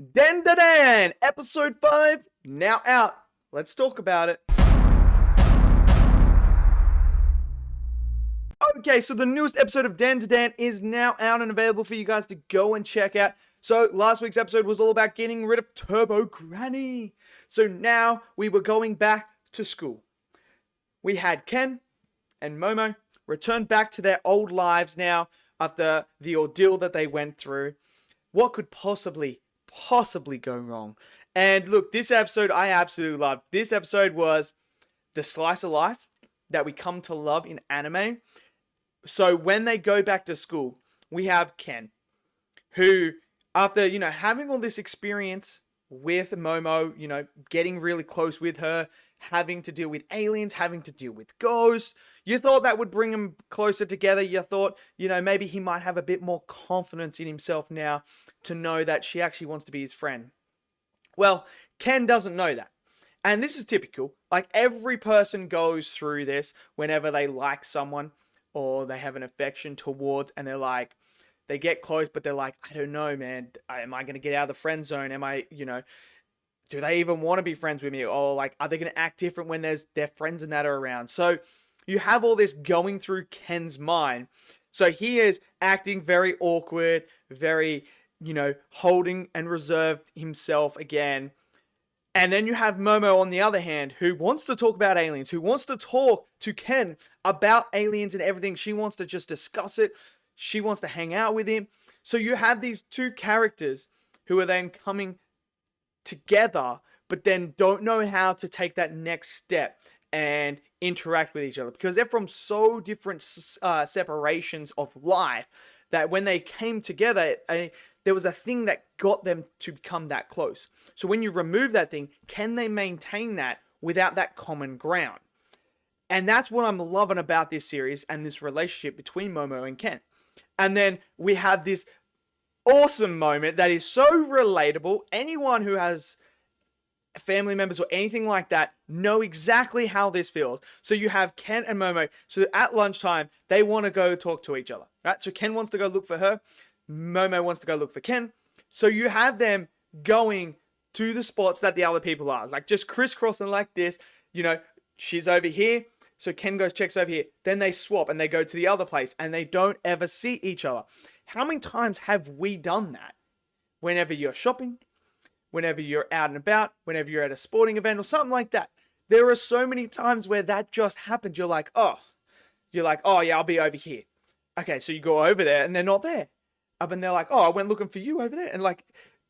Dandadan, episode 5, now out. Let's talk about it. Okay, so the newest episode of Dandadan is now out and available for you guys to go and check out. So last week's episode was all about getting rid of Turbo Granny. So now we were going back to school. We had Ken and Momo return back to their old lives now after the ordeal that they went through. What could possibly go wrong? And look, this episode I absolutely loved. This episode was the slice of life that we come to love in anime. So when they go back to school, we have Ken, who after, having all this experience with Momo, getting really close with her, having to deal with aliens, having to deal with ghosts, you thought that would bring them closer together. You thought, maybe he might have a bit more confidence in himself now to know that she actually wants to be his friend. Well, Ken doesn't know that. And this is typical. Like, every person goes through this whenever they like someone or they have an affection towards, and they get close, but they're like, I don't know, man. Am I going to get out of the friend zone? Am I, do they even want to be friends with me? Or are they going to act different when their friends and that are around? So you have all this going through Ken's mind. So he is acting very awkward, very, holding and reserved himself again. And then you have Momo on the other hand, who wants to talk about aliens, who wants to talk to Ken about aliens and everything. She wants to just discuss it. She wants to hang out with him. So you have these two characters who are then coming together, but then don't know how to take that next step and interact with each other, because they're from so different separations of life that when they came together, there was a thing that got them to become that close. So when you remove that thing, can they maintain that without that common ground? And that's what I'm loving about this series and this relationship between Momo and Ken. And then we have this awesome moment that is so relatable. Anyone who has family members or anything like that know exactly how this feels. So you have Ken and Momo. So at lunchtime, they want to go talk to each other. Right? So Ken wants to go look for her. Momo wants to go look for Ken. So you have them going to the spots that the other people are. Like just crisscrossing like this. She's over here. So Ken goes, checks over here. Then they swap and they go to the other place. And they don't ever see each other. How many times have we done that? Whenever you're shopping, whenever you're out and about, whenever you're at a sporting event or something like that. There are so many times where that just happened. You're like, oh yeah, I'll be over here. Okay, so you go over there and they're not there. And they're like, oh, I went looking for you over there. And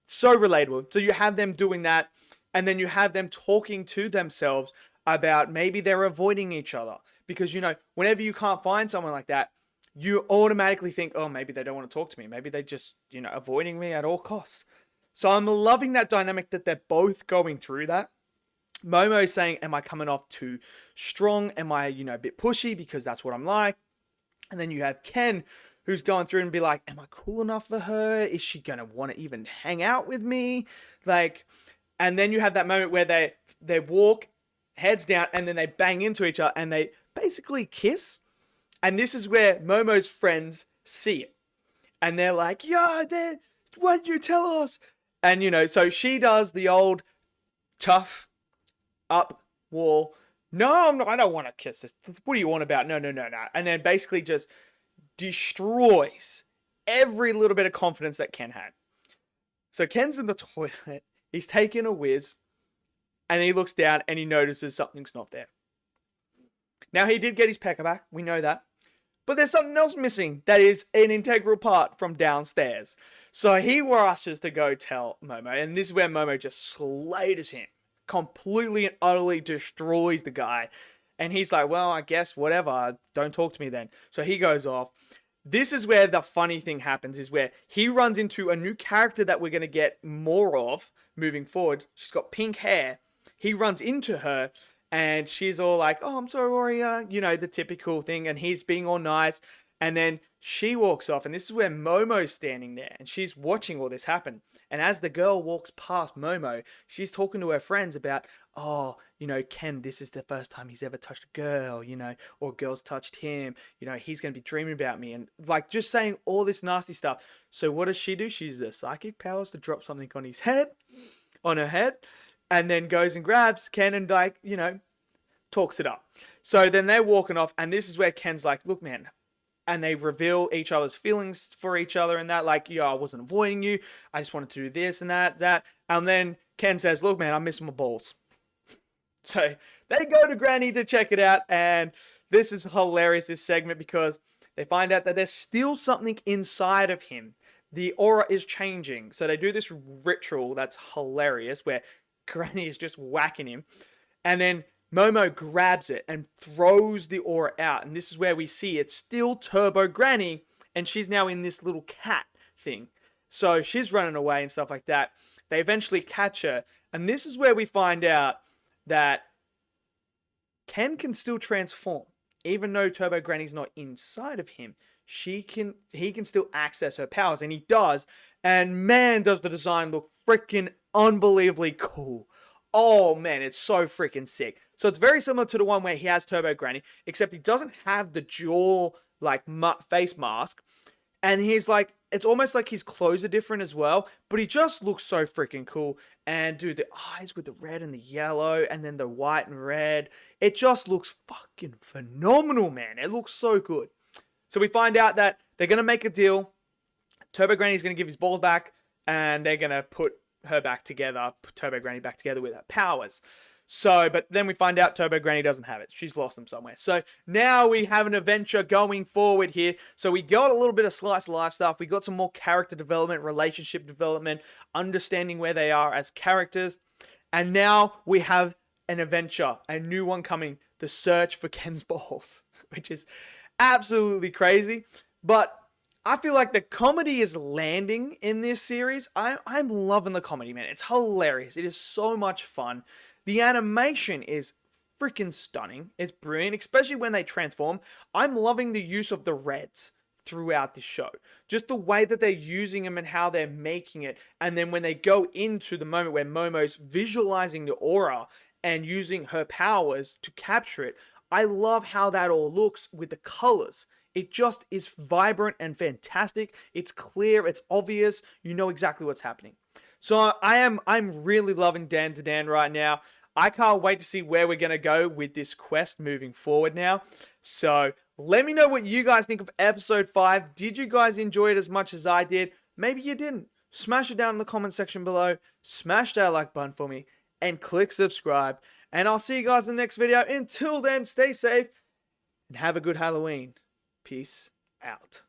so relatable. So you have them doing that. And then you have them talking to themselves about maybe they're avoiding each other. Because, whenever you can't find someone like that, you automatically think, oh, maybe they don't want to talk to me. Maybe they just, avoiding me at all costs. So I'm loving that dynamic that they're both going through that. Momo is saying, am I coming off too strong? Am I, a bit pushy because that's what I'm like? And then you have Ken who's going through and be like, am I cool enough for her? Is she going to want to even hang out with me? And then you have that moment where they walk heads down and then they bang into each other and they basically kiss. And this is where Momo's friends see it. And they're like, yeah, why didn't you tell us? And, so she does the old tough up wall. No, I don't want to kiss this. What do you want about? No. And then basically just destroys every little bit of confidence that Ken had. So Ken's in the toilet. He's taking a whiz. And he looks down and he notices something's not there. Now, he did get his pecker back. We know that. But there's something else missing that is an integral part from downstairs. So he rushes to go tell Momo. And this is where Momo just slaughters him. Completely and utterly destroys the guy. And he's like, well, I guess whatever. Don't talk to me then. So he goes off. This is where the funny thing happens. Is where he runs into a new character that we're going to get more of moving forward. She's got pink hair. He runs into her. And she's all like, oh, I'm sorry, Warrior. The typical thing. And he's being all nice. And then she walks off, and this is where Momo's standing there, and she's watching all this happen. And as the girl walks past Momo, she's talking to her friends about, oh, Ken, this is the first time he's ever touched a girl, or a girl's touched him, he's going to be dreaming about me, and like just saying all this nasty stuff. So what does she do? She uses her psychic powers to drop something on her head, and then goes and grabs Ken and talks it up. So then they're walking off, and this is where Ken's like, look, man, and they reveal each other's feelings for each other and that, like, I wasn't avoiding you. I just wanted to do this and that. And then Ken says, look, man, I'm missing my balls. So they go to Granny to check it out. And this is hilarious, this segment, because they find out that there's still something inside of him. The aura is changing. So they do this ritual that's hilarious where Granny is just whacking him. And then Momo grabs it and throws the aura out. And this is where we see it's still Turbo Granny. And she's now in this little cat thing. So she's running away and stuff like that. They eventually catch her. And this is where we find out that Ken can still transform. Even though Turbo Granny's not inside of him, he can still access her powers. And he does. And man, does the design look freaking unbelievably cool. Oh man, it's so freaking sick. So it's very similar to the one where he has Turbo Granny, except he doesn't have the jaw, like, face mask. And he's like, it's almost like his clothes are different as well, but he just looks so freaking cool. And dude, the eyes with the red and the yellow, and then the white and red, it just looks fucking phenomenal, man. It looks so good. So we find out that they're going to make a deal. Turbo Granny's going to give his balls back, and they're going to put her back together, Turbo Granny back together with her powers. So, but then we find out Turbo Granny doesn't have it. She's lost them somewhere. So now we have an adventure going forward here. So we got a little bit of slice of life stuff. We got some more character development, relationship development, understanding where they are as characters. And now we have an adventure, a new one coming, the search for Ken's balls, which is absolutely crazy. But I feel like the comedy is landing in this series. I'm loving the comedy, man. It's hilarious. It is so much fun. The animation is freaking stunning. It's brilliant, especially when they transform. I'm loving the use of the reds throughout the show. Just the way that they're using them and how they're making it. And then when they go into the moment where Momo's visualizing the aura and using her powers to capture it, I love how that all looks with the colors. It just is vibrant and fantastic. It's clear, it's obvious, you know exactly what's happening. So I'm really loving dandadan right now. I can't wait to see where we're going to go with this quest moving forward now. So let me know what you guys think of episode 5. Did you guys enjoy it as much as I did? Maybe you didn't. Smash it down in the comment section below. Smash that like button for me. And click subscribe. And I'll see you guys in the next video. Until then, stay safe. And have a good Halloween. Peace out.